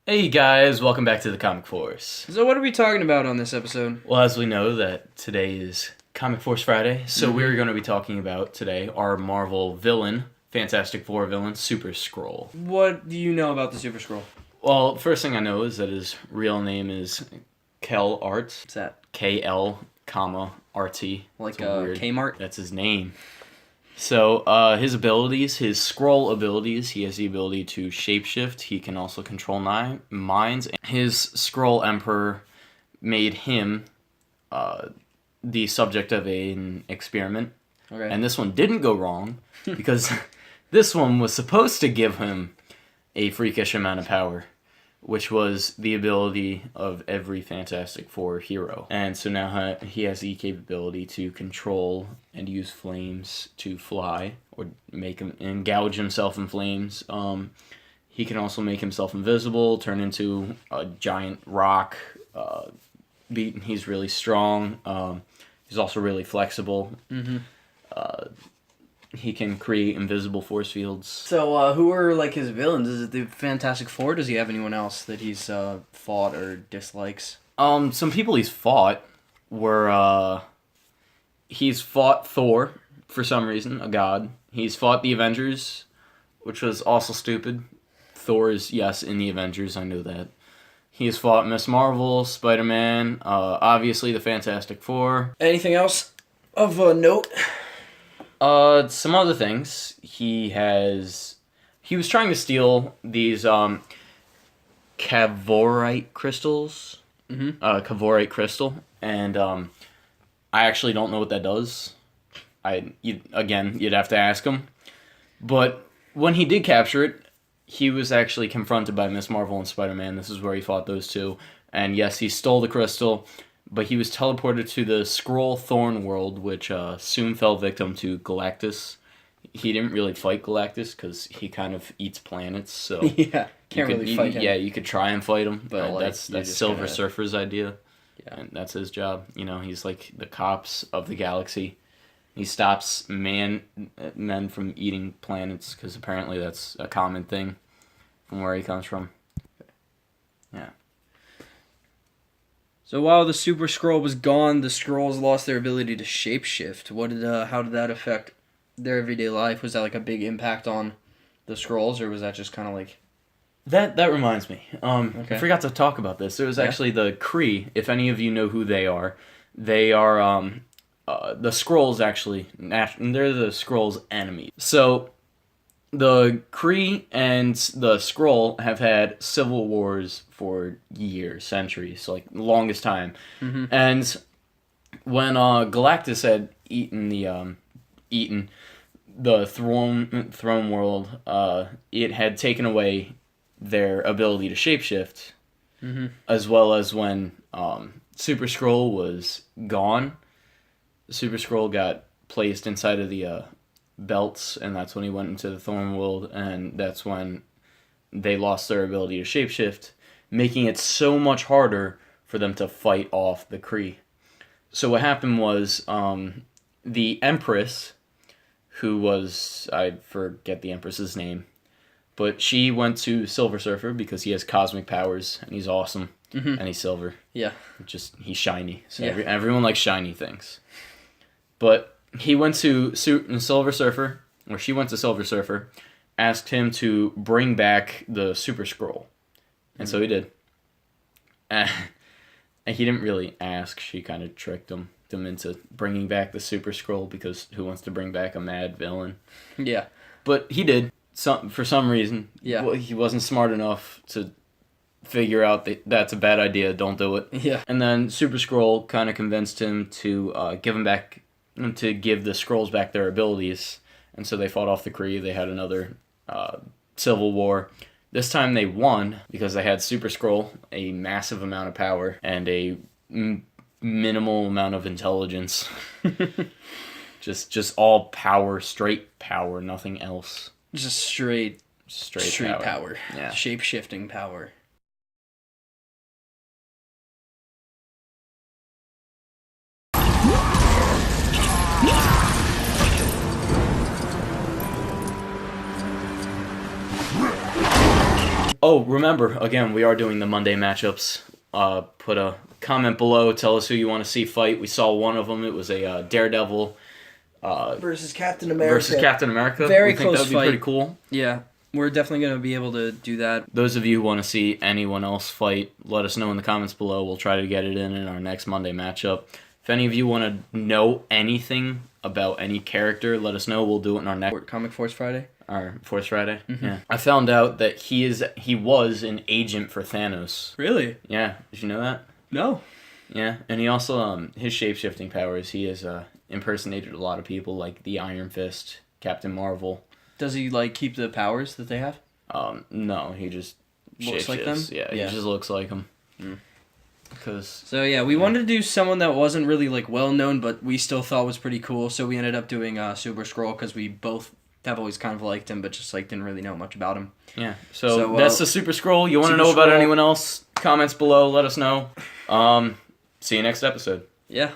Hey guys, welcome back to the Comic Force. So what are we talking about on this episode? Well, as we know that today is Comic Force Friday, so we're going to be talking about today our Marvel villain, Fantastic Four villain, Super Skrull. What do you know about the Super Skrull? Well, first thing I know is that his real name is Kel Art. What's that? K-L, comma, R-T. Like Weird. Kmart? That's his name. So, his abilities, his Skrull abilities, he has the ability to shapeshift. He can also control minds. His Skrull Emperor made him the subject of an experiment. Okay. And this one didn't go wrong because this one was supposed to give him a freakish amount of power, which was the ability of every Fantastic Four hero. And so now he has the capability to control and use flames to fly or make him and gouge himself in flames. He can also make himself invisible, turn into a giant rock. He's really strong. He's also really flexible. Mm-hmm. He can create invisible force fields. So who are like his villains? Is it the Fantastic Four? Does he have anyone else that he's fought or dislikes? Some people he's fought were, he's fought Thor, for some reason, a god. He's fought the Avengers, which was also stupid. Thor is, yes, in the Avengers, I know that. He has fought Miss Marvel, Spider-Man, obviously the Fantastic Four. Anything else of note? Some other things. He was trying to steal these, Cavorite crystals. Mm-hmm. Cavorite crystal. And, I actually don't know what that does. You'd have to ask him. But when he did capture it, he was actually confronted by Miss Marvel and Spider-Man. This is where he fought those two. And yes, he stole the crystal, but he was teleported to the Skrull Thorn world, which soon fell victim to Galactus. He didn't really fight Galactus because he kind of eats planets, so Yeah, can't really fight him. Yeah, you could try and fight him, but like, that's Silver kinda... Surfer's idea. Yeah, And that's his job. You know, he's like the cops of the galaxy. He stops men from eating planets because apparently that's a common thing from where he comes from. Yeah. So while the Super Skrull was gone, the Skrulls lost their ability to shapeshift. How did that affect their everyday life? Was that like a big impact on the Skrulls, or was that just kind of like... That reminds me. Okay. I forgot to talk about this. There was actually the Kree. If any of you know who they are the Skrulls actually. They're the Skrulls' enemy. So the Kree and the Skrull have had civil wars for years, centuries, like the longest time. Mm-hmm. And when Galactus had eaten the throne world, it had taken away their ability to shapeshift, Mm-hmm. as well as when Super Skrull was gone. Super Skrull got placed inside of the belts, and that's when he went into the Thorn world, and that's when they lost their ability to shapeshift, making it so much harder for them to fight off the Kree. So what happened was the Empress, who was, I forget the Empress's name, but she went to Silver Surfer because he has cosmic powers, and he's awesome, Mm-hmm. and he's silver. Yeah. He's shiny, so Yeah. everyone likes shiny things. But he went to Silver Surfer, or she went to Silver Surfer, asked him to bring back the Super Skrull. And so he did. And he didn't really ask. She kind of tricked him into bringing back the Super Skrull, because who wants to bring back a mad villain? Yeah. But he did. For some reason. Yeah. He wasn't smart enough to figure out that that's a bad idea, don't do it. Yeah. And then Super Skrull kind of convinced him to give the Skrulls back their abilities, and so they fought off the Kree. They had another civil war. This time they won because they had Super Skrull, a massive amount of power, and a minimal amount of intelligence. just all power, straight power, nothing else. Just straight power. Yeah. Shape-shifting power. Oh, remember, again, we are doing the Monday matchups. Put a comment below. Tell us who you want to see fight. We saw one of them. It was a Daredevil versus Captain America. Very we think close that would be fight. pretty cool. Yeah, we're definitely going to be able to do that. Those of you who want to see anyone else fight, let us know in the comments below. We'll try to get it in our next Monday matchup. If any of you want to know anything about any character, let us know. We'll do it in our next Comic Force Friday. Our Force Friday. Mm-hmm. Yeah. I found out that he was an agent for Thanos. Really? Yeah. Did you know that? No. Yeah, and he also his shape-shifting powers. He has impersonated a lot of people, like the Iron Fist, Captain Marvel. Does he keep the powers that they have? No, he just Looks like them? Yeah, Yeah. he just looks like them. Mm. So yeah, we wanted to do someone that wasn't really well known, but we still thought was pretty cool. So we ended up doing Super Skrull because we both have always kind of liked him, but just didn't really know much about him. Yeah. So that's the Super Skrull. You want to know about anyone else? Comments below. Let us know. See you next episode. Yeah.